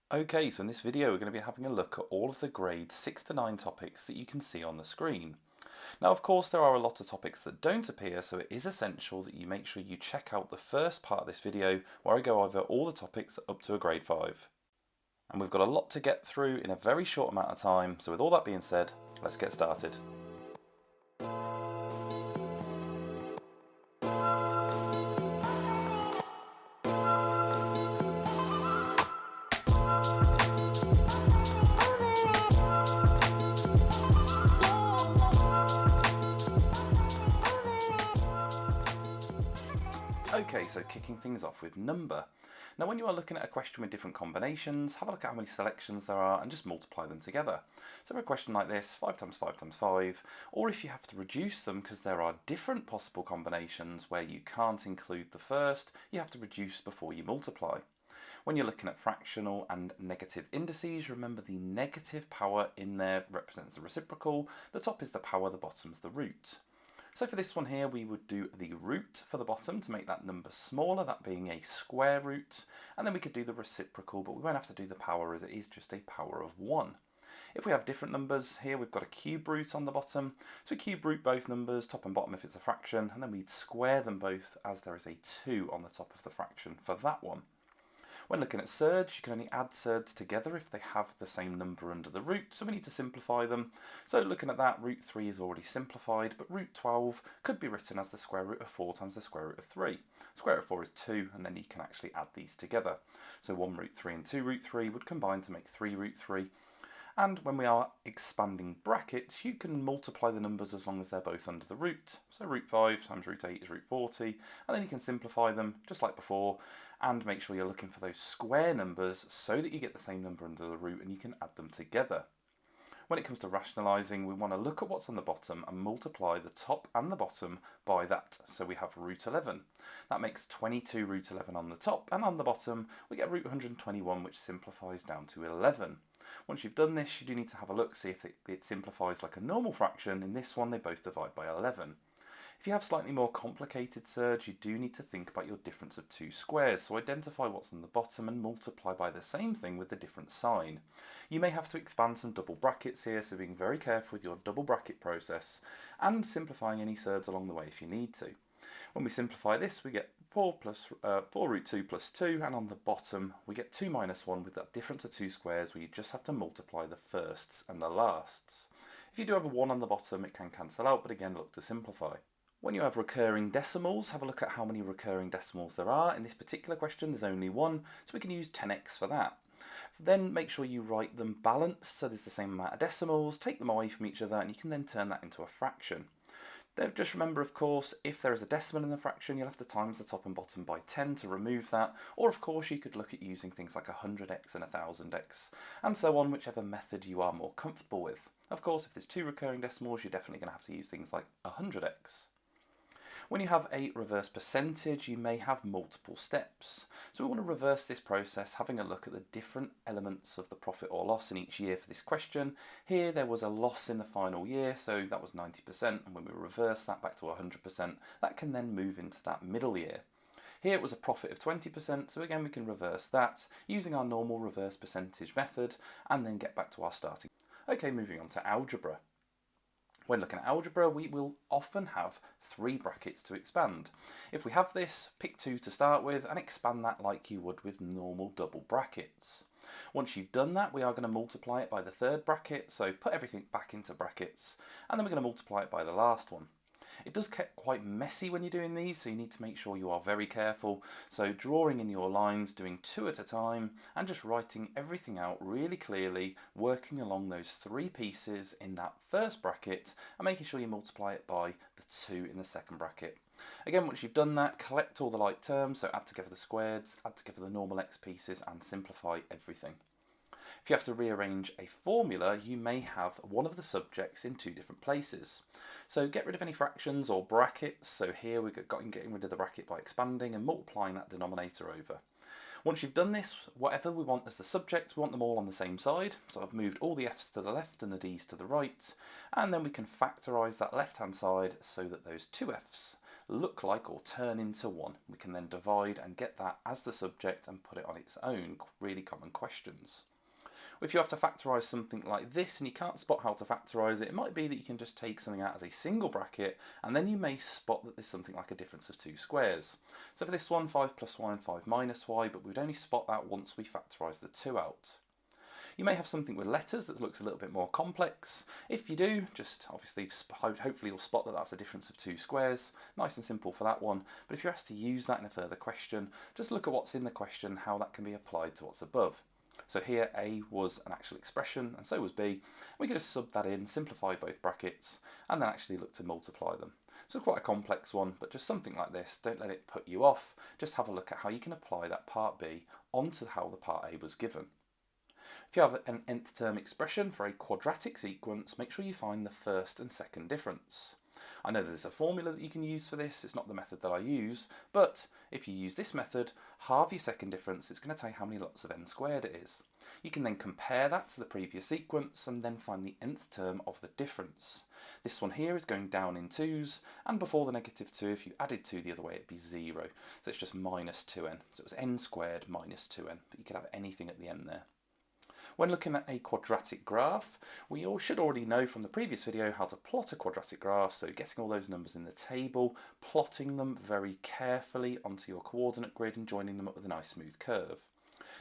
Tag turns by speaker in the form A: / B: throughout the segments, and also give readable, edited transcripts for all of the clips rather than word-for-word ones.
A: Okay, so in this video we're going to be having a look at all of the grade 6 to 9 topics that you can see on the screen. Now of course there are a lot of topics that don't appear, so it is essential that you make sure you check out the first part of this video where I go over all the topics up to a grade 5. And we've got a lot to get through in a very short amount of time, so with all that being said, let's get started. Okay, so kicking things off with number. Now when you are looking at a question with different combinations, have a look at how many selections there are and just multiply them together. So for a question like this, 5 times 5 times 5, or if you have to reduce them because there are different possible combinations where you can't include the first, you have to reduce before you multiply. When you're looking at fractional and negative indices, remember the negative power in there represents the reciprocal, the top is the power, the bottom's the root. So for this one here, we would do the root for the bottom to make that number smaller, that being a square root, and then we could do the reciprocal, but we won't have to do the power as it is just a power of 1. If we have different numbers, here we've got a cube root on the bottom, so we cube root both numbers, top and bottom if it's a fraction, and then we'd square them both as there is a 2 on the top of the fraction for that one. When looking at surds, you can only add surds together if they have the same number under the root, so we need to simplify them. So looking at that, root 3 is already simplified, but root 12 could be written as the square root of 4 times the square root of 3. Square root of 4 is 2, and then you can actually add these together. So 1 root 3 and 2 root 3 would combine to make 3 root 3. And when we are expanding brackets, you can multiply the numbers as long as they're both under the root. So root 5 times root 8 is root 40, and then you can simplify them just like before, and make sure you're looking for those square numbers so that you get the same number under the root and you can add them together. When it comes to rationalising, we want to look at what's on the bottom and multiply the top and the bottom by that. So we have root 11. That makes 22 root 11 on the top, and on the bottom we get root 121, which simplifies down to 11. Once you've done this, you do need to have a look, see if it simplifies like a normal fraction. In this one, they both divide by 11. If you have slightly more complicated surds, you do need to think about your difference of two squares, so identify what's on the bottom and multiply by the same thing with a different sign. You may have to expand some double brackets here, so being very careful with your double bracket process and simplifying any surds along the way if you need to. When we simplify this, we get 4 root 2 plus 2, and on the bottom we get 2 minus 1 with that difference of two squares where you just have to multiply the firsts and the lasts. If you do have a 1 on the bottom, it can cancel out, but again look to simplify. When you have recurring decimals, have a look at how many recurring decimals there are. In this particular question there's only one, so we can use 10x for that. Then make sure you write them balanced, so there's the same amount of decimals, take them away from each other, and you can then turn that into a fraction. Just remember, of course, if there is a decimal in the fraction, you'll have to times the top and bottom by 10 to remove that, or of course you could look at using things like 100x and 1000x, and so on, whichever method you are more comfortable with. Of course, if there's two recurring decimals, you're definitely going to have to use things like 100x. When you have a reverse percentage, you may have multiple steps. So we want to reverse this process, having a look at the different elements of the profit or loss in each year for this question. Here there was a loss in the final year, so that was 90%, and when we reverse that back to 100%, that can then move into that middle year. Here it was a profit of 20%, so again we can reverse that using our normal reverse percentage method and then get back to our starting. Okay, moving on to algebra. When looking at algebra, we will often have 3 brackets to expand. If we have this, pick 2 to start with and expand that like you would with normal double brackets. Once you've done that, we are going to multiply it by the 3rd bracket, so put everything back into brackets, and then we're going to multiply it by the last one. It does get quite messy when you're doing these, so you need to make sure you are very careful. So drawing in your lines, doing 2 at a time, and just writing everything out really clearly, working along those 3 pieces in that first bracket, and making sure you multiply it by the 2 in the second bracket. Again, once you've done that, collect all the like terms, so add together the squareds, add together the normal x pieces, and simplify everything. If you have to rearrange a formula, you may have one of the subjects in 2 different places. So get rid of any fractions or brackets. So here we're getting rid of the bracket by expanding and multiplying that denominator over. Once you've done this, whatever we want as the subject, we want them all on the same side. So I've moved all the f's to the left and the d's to the right, and then we can factorise that left hand side so that those 2 f's look like or turn into 1. We can then divide and get that as the subject and put it on its own. Really common questions. If you have to factorise something like this and you can't spot how to factorise it, it might be that you can just take something out as a single bracket, and then you may spot that there's something like a difference of 2 squares. So for this one, 5 plus y and 5 minus y, but we'd only spot that once we factorise the 2 out. You may have something with letters that looks a little bit more complex. If you do, just obviously hopefully you'll spot that that's a difference of 2 squares. Nice and simple for that one. But if you're asked to use that in a further question, just look at what's in the question, how that can be applied to what's above. So here A was an actual expression and so was B. We could just sub that in, simplify both brackets, and then actually look to multiply them. So quite a complex one, but just something like this, don't let it put you off. Just have a look at how you can apply that part B onto how the part A was given. If you have an nth term expression for a quadratic sequence, make sure you find the first and second difference. I know there's a formula that you can use for this, it's not the method that I use, but if you use this method, halve your second difference, it's going to tell you how many lots of n squared it is. You can then compare that to the previous sequence and then find the nth term of the difference. This one here is going down in 2's, and before the negative 2, if you added 2 the other way, it'd be 0. So it's just minus 2n. So it was n squared minus 2n, but you could have anything at the end there. When looking at a quadratic graph, we all should already know from the previous video how to plot a quadratic graph, so getting all those numbers in the table, plotting them very carefully onto your coordinate grid and joining them up with a nice smooth curve.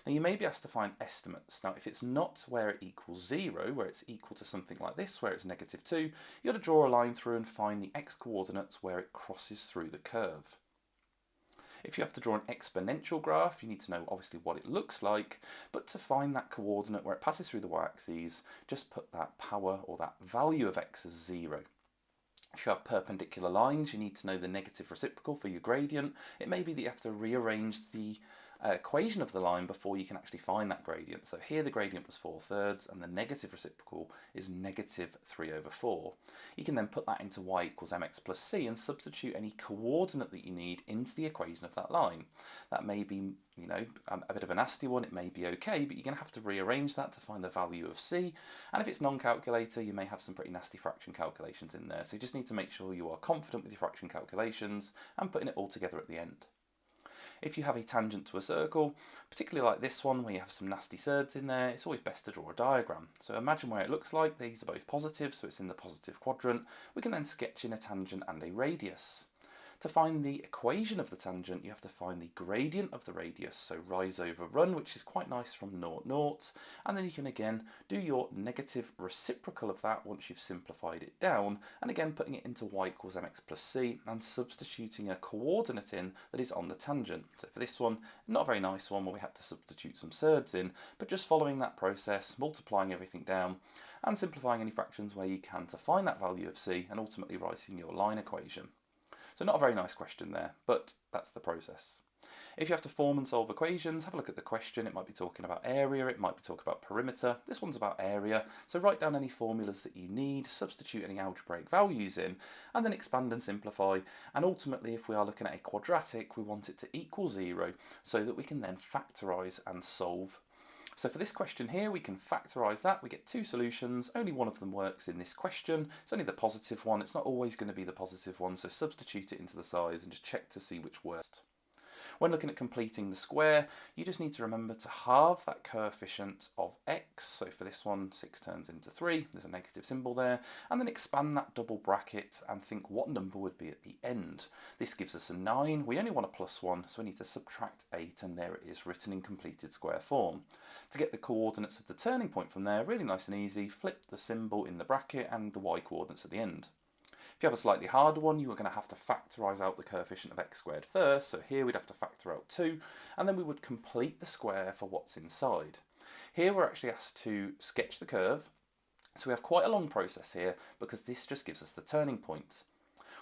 A: Now you may be asked to find estimates. Now if it's not where it equals 0, where it's equal to something like this, where it's negative 2, you've got to draw a line through and find the x-coordinates where it crosses through the curve. If you have to draw an exponential graph, you need to know obviously what it looks like, but to find that coordinate where it passes through the y-axis, just put that power or that value of x as 0. If you have perpendicular lines, you need to know the negative reciprocal for your gradient. It may be that you have to rearrange the equation of the line before you can actually find that gradient. So here the gradient was 4/3 and the negative reciprocal is negative 3/4. You can then put that into y equals mx plus c and substitute any coordinate that you need into the equation of that line. That may be, you know, a bit of a nasty one, it may be okay, but you're going to have to rearrange that to find the value of c, and if it's non-calculator you may have some pretty nasty fraction calculations in there, so you just need to make sure you are confident with your fraction calculations and putting it all together at the end. If you have a tangent to a circle, particularly like this one where you have some nasty surds in there, it's always best to draw a diagram. So imagine where it looks like these are both positive, so it's in the positive quadrant. We can then sketch in a tangent and a radius. To find the equation of the tangent, you have to find the gradient of the radius, so rise over run, which is quite nice from 0, 0, and then you can again do your negative reciprocal of that once you've simplified it down, and again putting it into y equals mx plus c and substituting a coordinate in that is on the tangent. So for this one, not a very nice one where we had to substitute some surds in, but just following that process, multiplying everything down and simplifying any fractions where you can to find that value of c and ultimately writing your line equation. So not a very nice question there, but that's the process. If you have to form and solve equations, have a look at the question. It might be talking about area, it might be talking about perimeter. This one's about area, so write down any formulas that you need, substitute any algebraic values in, and then expand and simplify. And ultimately, if we are looking at a quadratic, we want it to equal 0 so that we can then factorise and solve. So for this question here, we can factorise that. We get 2 solutions. Only one of them works in this question. It's only the positive one. It's not always going to be the positive one, so substitute it into the size and just check to see which works. When looking at completing the square, you just need to remember to halve that coefficient of x. So for this one, 6 turns into 3. There's a negative symbol there. And then expand that double bracket and think what number would be at the end. This gives us a 9. We only want a +1, so we need to subtract 8, and there it is written in completed square form. To get the coordinates of the turning point from there, really nice and easy, flip the symbol in the bracket and the y coordinates at the end. If you have a slightly harder one, you are going to have to factorise out the coefficient of x squared first, so here we'd have to factor out 2, and then we would complete the square for what's inside. Here we're actually asked to sketch the curve, so we have quite a long process here because this just gives us the turning point.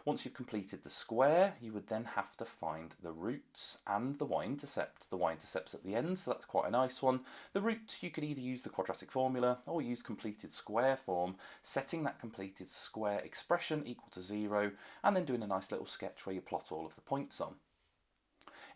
A: Once you've completed the square, you would then have to find the roots and the y-intercept. The y-intercept's at the end, so that's quite a nice one. The root, you could either use the quadratic formula or use completed square form, setting that completed square expression equal to 0, and then doing a nice little sketch where you plot all of the points on.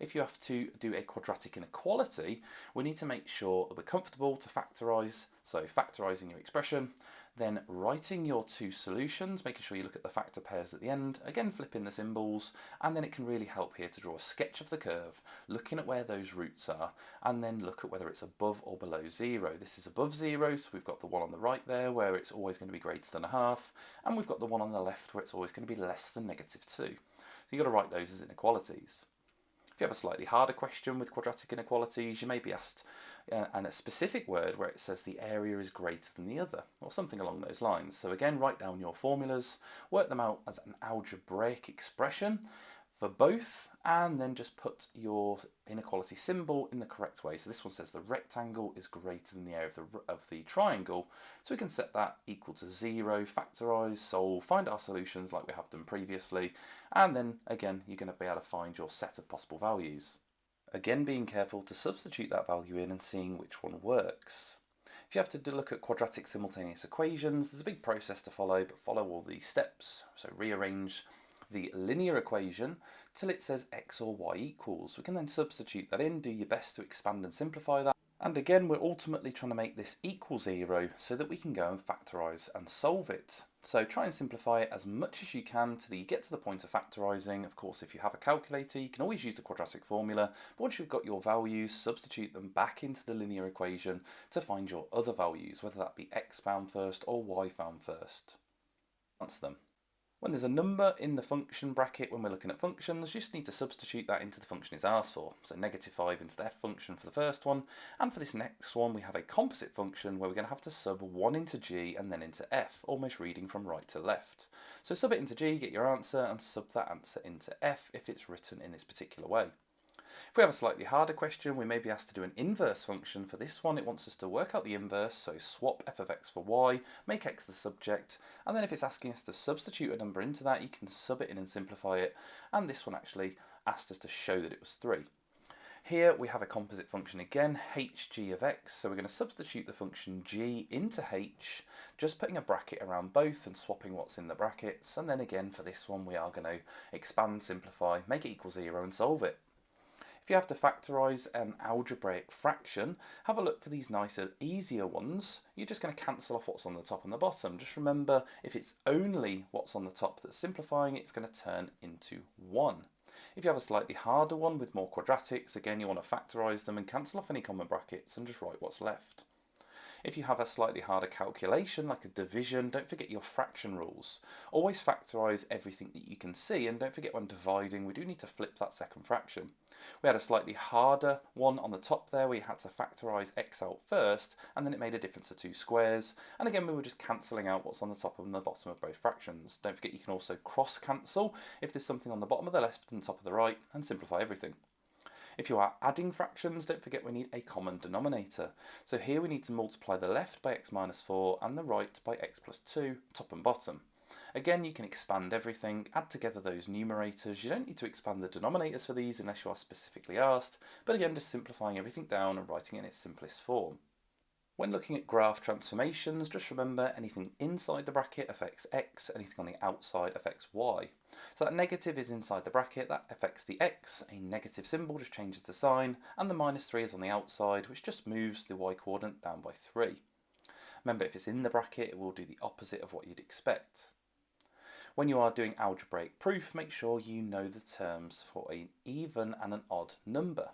A: if you have to do a quadratic inequality, we need to make sure that we're comfortable to factorise. So factorising your expression, then writing your two solutions, making sure you look at the factor pairs at the end, again flipping the symbols, and then it can really help here to draw a sketch of the curve, looking at where those roots are, and then look at whether it's above or below 0. This is above 0, so we've got the one on the right there where it's always going to be greater than a half, and we've got the one on the left where it's always going to be less than -2. So you've got to write those as inequalities. If you have a slightly harder question with quadratic inequalities, you may be asked and a specific word where it says the area is greater than the other, or something along those lines. So again, write down your formulas, work them out as an algebraic expression for both, and then just put your inequality symbol in the correct way. So this one says the rectangle is greater than the area of the triangle, so we can set that equal to 0, factorise, solve, find our solutions like we have done previously, and then again you're going to be able to find your set of possible values. Again, being careful to substitute that value in and seeing which one works. If you have to look at quadratic simultaneous equations, there's a big process to follow, but follow all these steps. So rearrange the linear equation till it says x or y equals. We can then substitute that in, do your best to expand and simplify that. And again, we're ultimately trying to make this equal 0 so that we can go and factorise and solve it. So try and simplify it as much as you can till you get to the point of factorising. Of course, if you have a calculator, you can always use the quadratic formula, but once you've got your values, substitute them back into the linear equation to find your other values, whether that be x found first or y found first. Answer them. When there's a number in the function bracket, when we're looking at functions, you just need to substitute that into the function it's asked for. So -5 into the f function for the first one, and for this next one we have a composite function where we're going to have to sub 1 into g and then into f, almost reading from right to left. So sub it into g, get your answer, and sub that answer into f if it's written in this particular way. If we have a slightly harder question, we may be asked to do an inverse function. For this one, it wants us to work out the inverse, so swap f of x for y, make x the subject, and then if it's asking us to substitute a number into that, you can sub it in and simplify it, and this one actually asked us to show that it was 3. Here we have a composite function again, hg of x, so we're going to substitute the function g into h, just putting a bracket around both and swapping what's in the brackets, and then again for this one we are going to expand, simplify, make it equal 0 and solve it. If you have to factorise an algebraic fraction, have a look for these nicer, easier ones. You're just going to cancel off what's on the top and the bottom. Just remember, if it's only what's on the top that's simplifying, it's going to turn into 1. If you have a slightly harder one with more quadratics, again you want to factorise them and cancel off any common brackets and just write what's left. If you have a slightly harder calculation, like a division, don't forget your fraction rules. Always factorise everything that you can see, and don't forget when dividing, we do need to flip that second fraction. We had a slightly harder one on the top there, where you had to factorise x out first, and then it made a difference of 2 squares. And again, we were just cancelling out what's on the top and the bottom of both fractions. Don't forget you can also cross-cancel if there's something on the bottom of the left and the top of the right, and simplify everything. If you are adding fractions, don't forget we need a common denominator. So here we need to multiply the left by x minus 4 and the right by x plus 2, top and bottom. Again, you can expand everything, add together those numerators. You don't need to expand the denominators for these unless you are specifically asked, but again, just simplifying everything down and writing it in its simplest form. When looking at graph transformations, just remember anything inside the bracket affects x, anything on the outside affects y. So that negative is inside the bracket, that affects the x, a negative symbol just changes the sign, and the -3 is on the outside, which just moves the y coordinate down by 3. Remember, if it's in the bracket, it will do the opposite of what you'd expect. When you are doing algebraic proof, make sure you know the terms for an even and an odd number.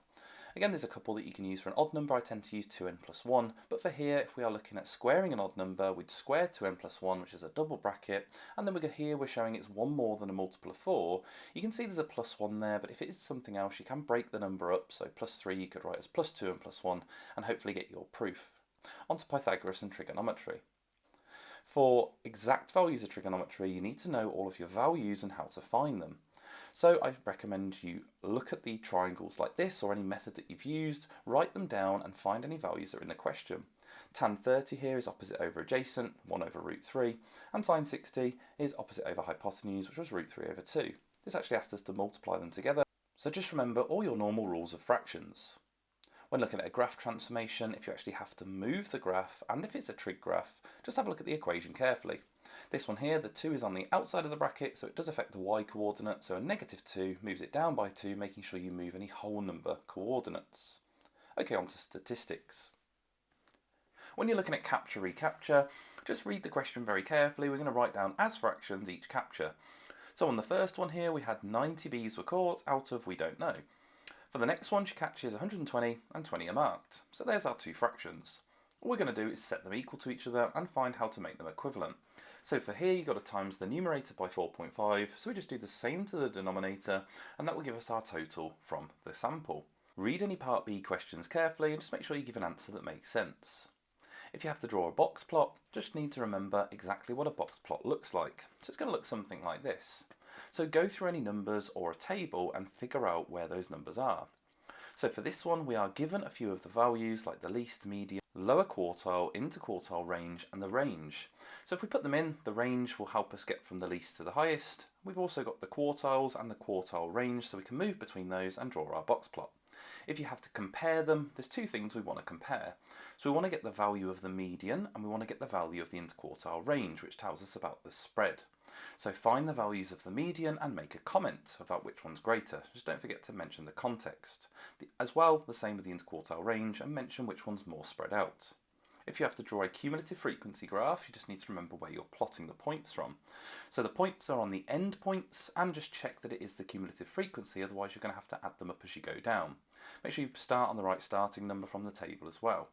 A: Again, there's a couple that you can use for an odd number. I tend to use 2n plus 1, but for here, if we are looking at squaring an odd number, we'd square 2n plus 1, which is a double bracket, and then here we're showing it's one more than a multiple of 4. You can see there's a plus 1 there, but if it is something else, you can break the number up, so plus 3 you could write as plus 2 and plus 1, and hopefully get your proof. On to Pythagoras and trigonometry. For exact values of trigonometry, you need to know all of your values and how to find them. So I recommend you look at the triangles like this, or any method that you've used, write them down and find any values that are in the question. Tan 30 here is opposite over adjacent, 1 over root 3, and sine 60 is opposite over hypotenuse, which was root 3 over 2. This actually asked us to multiply them together, so just remember all your normal rules of fractions. When looking at a graph transformation, if you actually have to move the graph, and if it's a trig graph, just have a look at the equation carefully. This one here, the 2 is on the outside of the bracket, so it does affect the y coordinate, so a -2 moves it down by 2, making sure you move any whole number coordinates. Okay, on to statistics. When you're looking at capture-recapture, just read the question very carefully. We're going to write down as fractions each capture. So on the first one here, we had 90 bees were caught out of we don't know. For the next one, she catches 120 and 20 are marked. So there's our 2 fractions. All we're going to do is set them equal to each other and find how to make them equivalent. So for here, you've got to times the numerator by 4.5, so we just do the same to the denominator, and that will give us our total from the sample. Read any Part B questions carefully and just make sure you give an answer that makes sense. If you have to draw a box plot, just need to remember exactly what a box plot looks like. So it's going to look something like this. So go through any numbers or a table and figure out where those numbers are. So for this one, we are given a few of the values like the least, median, lower quartile, interquartile range, and the range. So if we put them in, the range will help us get from the least to the highest. We've also got the quartiles and the quartile range, so we can move between those and draw our box plot. If you have to compare them, there's 2 things we want to compare. So we want to get the value of the median and we want to get the value of the interquartile range, which tells us about the spread. So find the values of the median and make a comment about which one's greater. Just don't forget to mention the context. As well, the same with the interquartile range, and mention which one's more spread out. If you have to draw a cumulative frequency graph, you just need to remember where you're plotting the points from. So the points are on the end points, and just check that it is the cumulative frequency, otherwise you're going to have to add them up as you go down. Make sure you start on the right starting number from the table as well.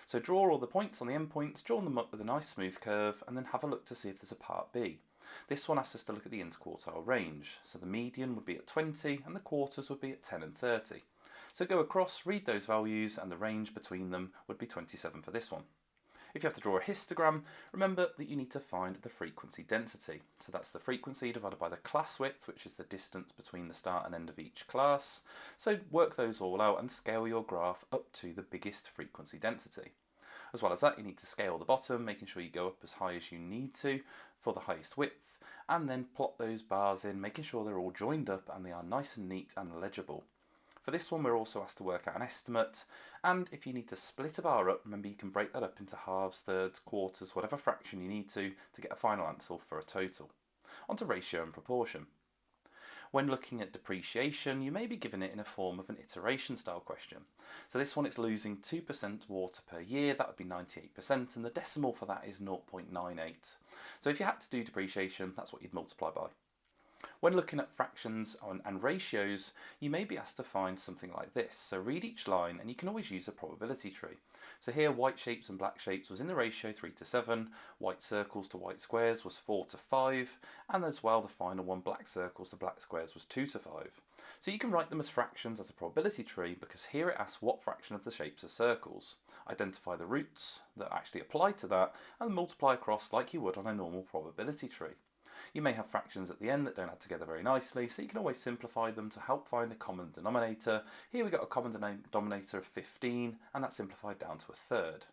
A: So draw all the points on the end points, draw them up with a nice smooth curve, and then have a look to see if there's a part B. This one asks us to look at the interquartile range. So the median would be at 20, and the quarters would be at 10 and 30. So go across, read those values, and the range between them would be 27 for this one. If you have to draw a histogram, remember that you need to find the frequency density. So that's the frequency divided by the class width, which is the distance between the start and end of each class. So work those all out and scale your graph up to the biggest frequency density. As well as that, you need to scale the bottom, making sure you go up as high as you need to for the highest width, and then plot those bars in, making sure they're all joined up and they are nice and neat and legible. For this one, we're also asked to work out an estimate, and if you need to split a bar up, remember you can break that up into halves, thirds, quarters, whatever fraction you need to get a final answer for a total. On to ratio and proportion. When looking at depreciation, you may be given it in a form of an iteration style question. So this one, it's losing 2% water per year, that would be 98%, and the decimal for that is 0.98. So if you had to do depreciation, that's what you'd multiply by. When looking at fractions and ratios, you may be asked to find something like this. So read each line, and you can always use a probability tree. So here, white shapes and black shapes was in the ratio 3 to 7, white circles to white squares was 4 to 5, and as well the final one, black circles to black squares was 2 to 5. So you can write them as fractions as a probability tree, because here it asks what fraction of the shapes are circles. Identify the roots that actually apply to that, and multiply across like you would on a normal probability tree. You may have fractions at the end that don't add together very nicely, so you can always simplify them to help find a common denominator. Here we've got a common denominator of 15, and that's simplified down to a third.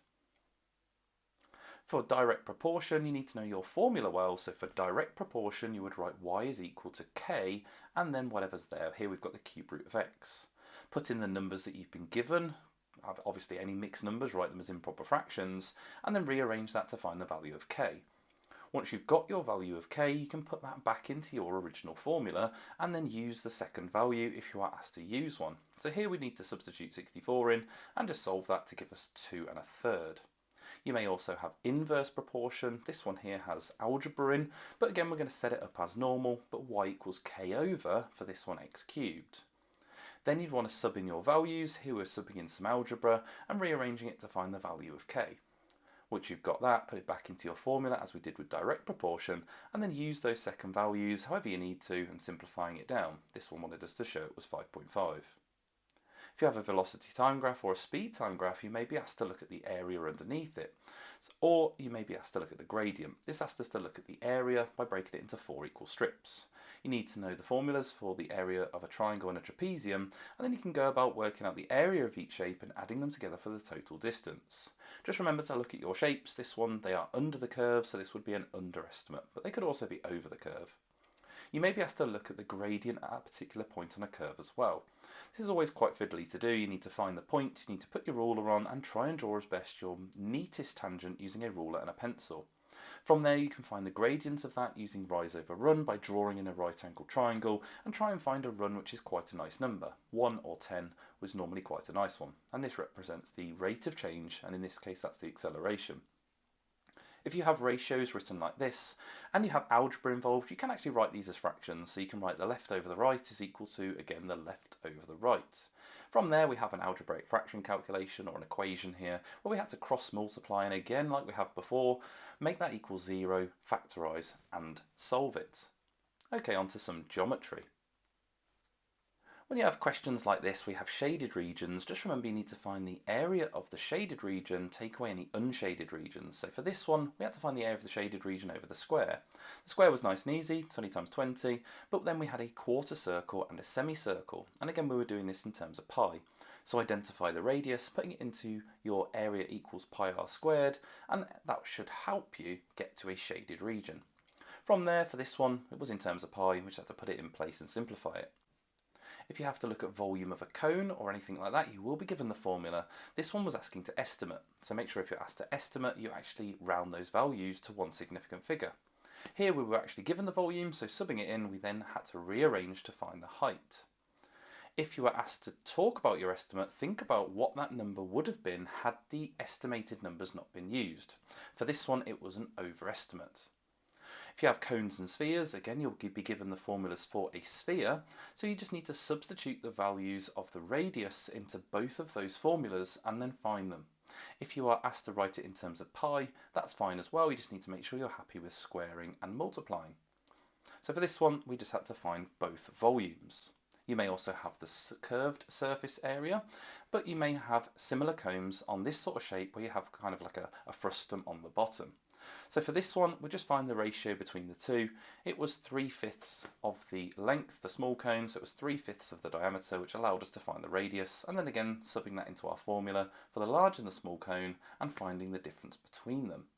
A: For direct proportion, you need to know your formula well. So for direct proportion, you would write y is equal to k, and then whatever's there. Here we've got the cube root of x. Put in the numbers that you've been given. Obviously any mixed numbers, write them as improper fractions, and then rearrange that to find the value of k. Once you've got your value of k, you can put that back into your original formula and then use the second value if you are asked to use one. So here we need to substitute 64 in and just solve that to give us 2 1/3. You may also have inverse proportion. This one here has algebra in, but again we're going to set it up as normal, but y equals k over, for this one, x cubed. Then you'd want to sub in your values. Here we're subbing in some algebra and rearranging it to find the value of k. Once you've got that, put it back into your formula as we did with direct proportion, and then use those second values however you need to and simplifying it down. This one wanted us to show it was 5.5. If you have a velocity time graph or a speed time graph, you may be asked to look at the area underneath it, or you may be asked to look at the gradient. This asked us to look at the area by breaking it into 4 equal strips. You need to know the formulas for the area of a triangle and a trapezium, and then you can go about working out the area of each shape and adding them together for the total distance. Just remember to look at your shapes. This one, they are under the curve, so this would be an underestimate, but they could also be over the curve. You may be asked to look at the gradient at a particular point on a curve as well. This is always quite fiddly to do. You need to find the point, you need to put your ruler on and try and draw as best your neatest tangent using a ruler and a pencil. From there you can find the gradients of that using rise over run by drawing in a right angled triangle and try and find a run which is quite a nice number. 1 or 10 was normally quite a nice one, and this represents the rate of change, and in this case that's the acceleration. If you have ratios written like this, and you have algebra involved, you can actually write these as fractions, so you can write the left over the right is equal to, again, the left over the right. From there we have an algebraic fraction calculation, or an equation here, where we have to cross multiply, and again, like we have before, make that equal 0, factorise, and solve it. Okay, on to some geometry. When you have questions like this, we have shaded regions. Just remember you need to find the area of the shaded region, take away any unshaded regions. So for this one, we had to find the area of the shaded region over the square. The square was nice and easy, 20 times 20, but then we had a quarter circle and a semicircle. And again, we were doing this in terms of pi. So identify the radius, putting it into your area equals pi r squared, and that should help you get to a shaded region. From there, for this one, it was in terms of pi, we just had to put it in place and simplify it. If you have to look at volume of a cone or anything like that, you will be given the formula. This one was asking to estimate, so make sure if you're asked to estimate, you actually round those values to one significant figure. Here we were actually given the volume, so subbing it in, we then had to rearrange to find the height. If you were asked to talk about your estimate, think about what that number would have been had the estimated numbers not been used. For this one, it was an overestimate. If you have cones and spheres, again you'll be given the formulas for a sphere, so you just need to substitute the values of the radius into both of those formulas and then find them. If you are asked to write it in terms of pi, that's fine as well, you just need to make sure you're happy with squaring and multiplying. So for this one, we just had to find both volumes. You may also have the curved surface area, but you may have similar cones on this sort of shape where you have kind of like a frustum on the bottom. So for this one, we'll just find the ratio between the two. It was 3/5 of the length, the small cone, so it was 3/5 of the diameter, which allowed us to find the radius, and then again subbing that into our formula for the large and the small cone and finding the difference between them.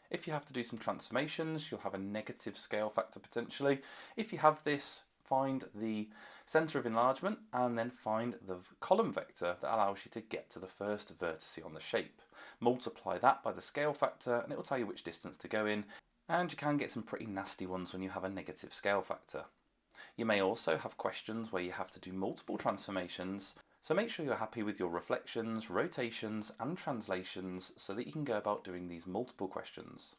A: If you have to do some transformations, you'll have a negative scale factor potentially. If you have this, find the centre of enlargement and then find the column vector that allows you to get to the first vertex on the shape. Multiply that by the scale factor and it will tell you which distance to go in, and you can get some pretty nasty ones when you have a negative scale factor. You may also have questions where you have to do multiple transformations, so make sure you're happy with your reflections, rotations and translations so that you can go about doing these multiple questions.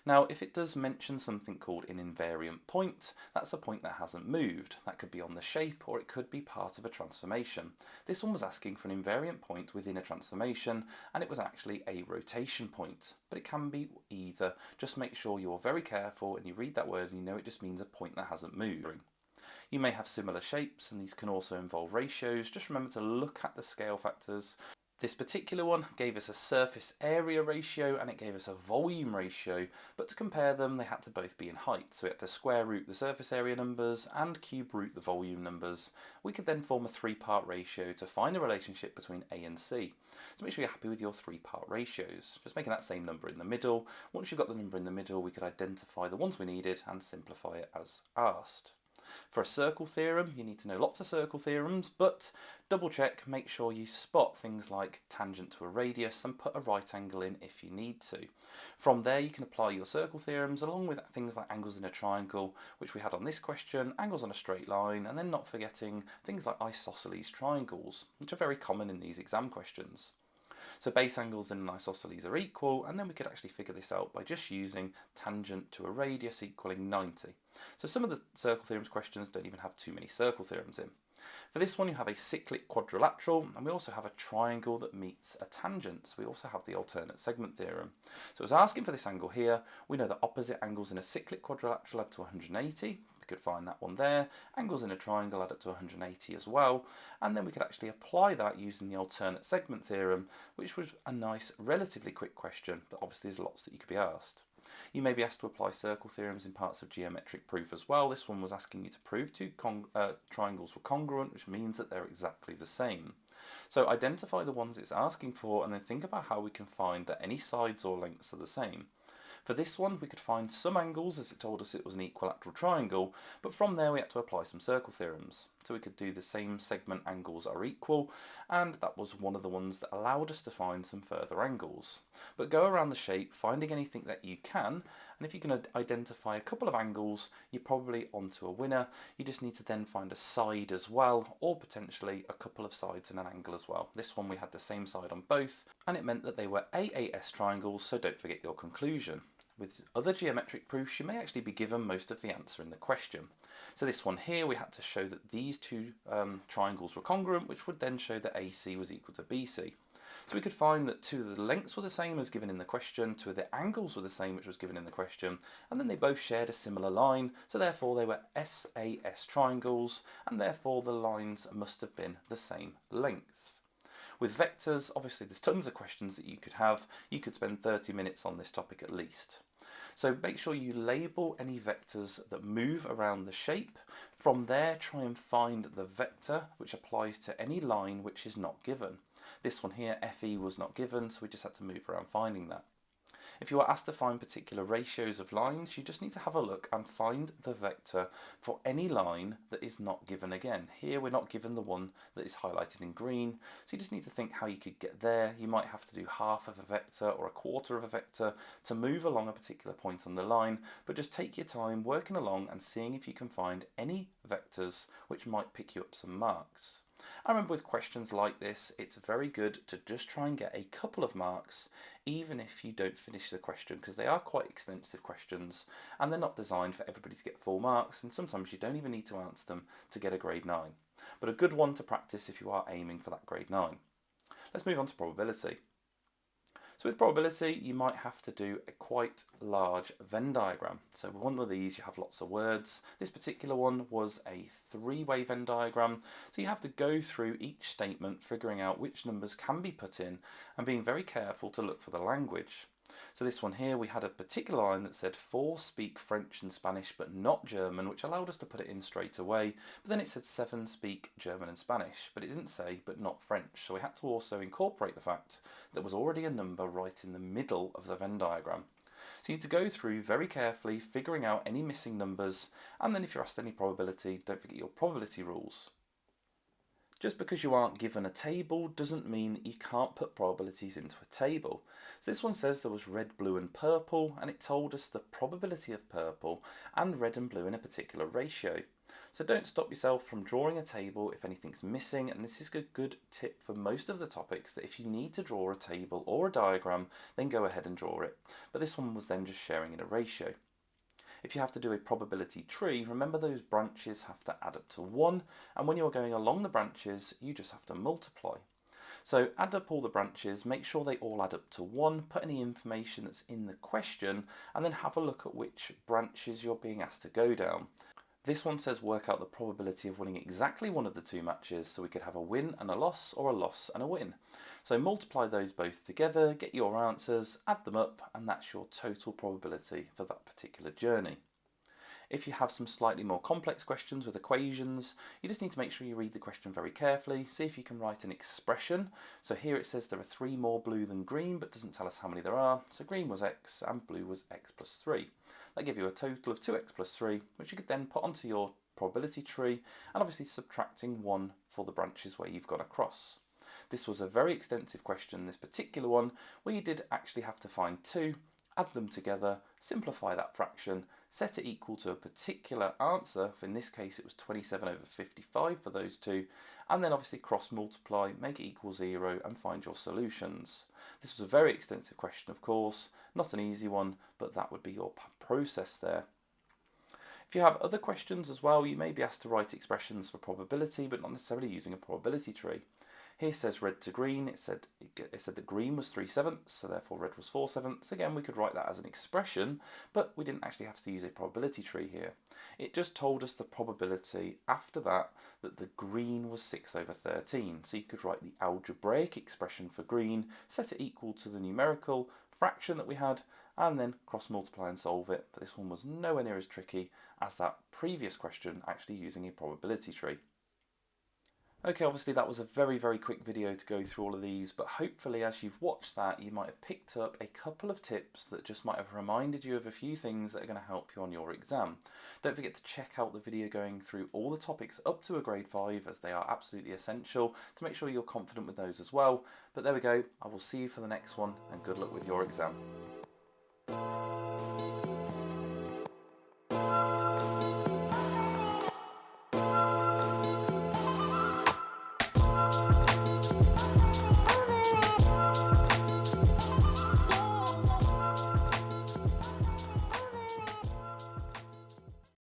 A: Now, if it does mention something called an invariant point, that's a point that hasn't moved. That could be on the shape or it could be part of a transformation. This one was asking for an invariant point within a transformation, and it was actually a rotation point, but it can be either. Just make sure you're very careful and you read that word and you know it just means a point that hasn't moved. You may have similar shapes and these can also involve ratios. Just remember to look at the scale factors. This particular one gave us a surface area ratio and it gave us a volume ratio, but to compare them they had to both be in height, so we had to square root the surface area numbers and cube root the volume numbers. We could then form a three-part ratio to find the relationship between A and C. So make sure you're happy with your three-part ratios, just making that same number in the middle. Once you've got the number in the middle, we could identify the ones we needed and simplify it as asked. For a circle theorem, you need to know lots of circle theorems, but double check, make sure you spot things like tangent to a radius and put a right angle in if you need to. From there you can apply your circle theorems along with things like angles in a triangle, which we had on this question, angles on a straight line, and then not forgetting things like isosceles triangles, which are very common in these exam questions. So base angles in an isosceles are equal, and then we could actually figure this out by just using tangent to a radius equaling 90. So some of the circle theorems questions don't even have too many circle theorems in. For this one you have a cyclic quadrilateral, and we also have a triangle that meets a tangent. So we also have the alternate segment theorem. So it's asking for this angle here. We know that opposite angles in a cyclic quadrilateral add to 180. We could find that one there. Angles in a triangle add up to 180 as well. And then we could actually apply that using the alternate segment theorem, which was a nice, relatively quick question, but obviously there's lots that you could be asked. You may be asked to apply circle theorems in parts of geometric proof as well. This one was asking you to prove two triangles were congruent, which means that they're exactly the same. So identify the ones it's asking for and then think about how we can find that any sides or lengths are the same. For this one, we could find some angles as it told us it was an equilateral triangle, but from there we had to apply some circle theorems. So we could do the same segment angles are equal, and that was one of the ones that allowed us to find some further angles. But go around the shape, finding anything that you can, and if you can identify a couple of angles, you're probably onto a winner. You just need to then find a side as well, or potentially a couple of sides and an angle as well. This one we had the same side on both, and it meant that they were AAS triangles, so don't forget your conclusion. With other geometric proofs, you may actually be given most of the answer in the question. So this one here, we had to show that these two triangles were congruent, which would then show that AC was equal to BC. So we could find that two of the lengths were the same as given in the question, two of the angles were the same which was given in the question, and then they both shared a similar line, so therefore they were SAS triangles, and therefore the lines must have been the same length. With vectors, obviously there's tons of questions that you could have. You could spend 30 minutes on this topic at least. So make sure you label any vectors that move around the shape. From there, try and find the vector which applies to any line which is not given. This one here, FE, was not given, so we just had to move around finding that. If you are asked to find particular ratios of lines, you just need to have a look and find the vector for any line that is not given again. Here we're not given the one that is highlighted in green, so you just need to think how you could get there. You might have to do half of a vector or a quarter of a vector to move along a particular point on the line, but just take your time working along and seeing if you can find any vectors which might pick you up some marks. I remember with questions like this, it's very good to just try and get a couple of marks, even if you don't finish the question, because they are quite extensive questions and they're not designed for everybody to get full marks, and sometimes you don't even need to answer them to get a grade 9. But a good one to practice if you are aiming for that grade 9. Let's move on to probability. So with probability, you might have to do a quite large Venn diagram. So with one of these, you have lots of words. This particular one was a three-way Venn diagram. So you have to go through each statement, figuring out which numbers can be put in, and being very careful to look for the language. So this one here, we had a particular line that said 4 speak French and Spanish but not German, which allowed us to put it in straight away. But then it said 7 speak German and Spanish, but it didn't say but not French. So we had to also incorporate the fact that there was already a number right in the middle of the Venn diagram. So you need to go through very carefully, figuring out any missing numbers, and then if you're asked any probability, don't forget your probability rules. Just because you aren't given a table doesn't mean that you can't put probabilities into a table. So this one says there was red, blue and purple, and it told us the probability of purple and red and blue in a particular ratio. So don't stop yourself from drawing a table if anything's missing, and this is a good tip for most of the topics, that if you need to draw a table or a diagram, then go ahead and draw it. But this one was then just sharing in a ratio. If you have to do a probability tree, remember those branches have to add up to 1, and when you're going along the branches, you just have to multiply. So add up all the branches, make sure they all add up to 1, put any information that's in the question, and then have a look at which branches you're being asked to go down. This one says work out the probability of winning exactly one of the two matches, so we could have a win and a loss, or a loss and a win. So multiply those both together, get your answers, add them up, and that's your total probability for that particular journey. If you have some slightly more complex questions with equations, you just need to make sure you read the question very carefully, see if you can write an expression. So here it says there are 3 more blue than green, but doesn't tell us how many there are. So green was x and blue was x plus 3. That gives you a total of 2x plus 3, which you could then put onto your probability tree, and obviously subtracting 1 for the branches where you've gone across. This was a very extensive question, this particular one, where you did actually have to find 2, add them together, simplify that fraction, set it equal to a particular answer. In this case it was 27 over 55 for those two, and then obviously cross multiply, make it equal 0 and find your solutions. This was a very extensive question, of course, not an easy one, but that would be your process there. If you have other questions as well, you may be asked to write expressions for probability, but not necessarily using a probability tree. Here it says red to green, it said that green was 3/7, so therefore red was 4/7. Again, we could write that as an expression, but we didn't actually have to use a probability tree here. It just told us the probability after that the green was 6 over 13. So you could write the algebraic expression for green, set it equal to the numerical fraction that we had, and then cross multiply and solve it. But this one was nowhere near as tricky as that previous question, actually using a probability tree. Okay, obviously that was a very quick video to go through all of these, but hopefully as you've watched that you might have picked up a couple of tips that just might have reminded you of a few things that are going to help you on your exam. Don't forget to check out the video going through all the topics up to a grade 5, as they are absolutely essential to make sure you're confident with those as well. But there we go, I will see you for the next one, and good luck with your exam.